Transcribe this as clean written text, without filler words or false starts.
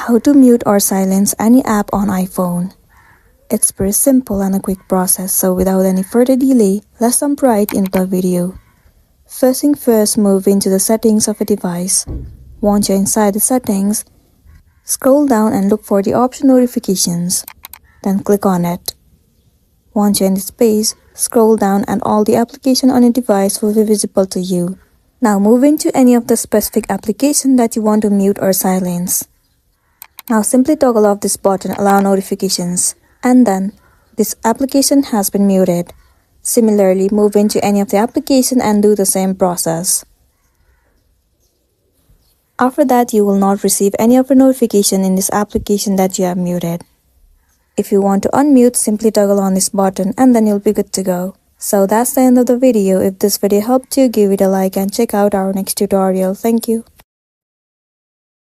How to mute or silence any app on iPhone. It's pretty simple and a quick process, so without any further delay, let's jump right into the video. First thing first, move into the settings of a device. Once you're inside the settings, scroll down and look for the option notifications. Then click on it. Once you're in this page, scroll down and all the applications on your device will be visible to you. Now move into any of the specific application that you want to mute or silence. Now simply toggle off this button, allow notifications, and then this application has been muted. Similarly, move into any of the application and do the same process. After that, you will not receive any of the notification in this application that you have muted. If you want to unmute, simply toggle on this button and then you'll be good to go. So that's the end of the video. If this video helped you, give it a like and check out our next tutorial. Thank you.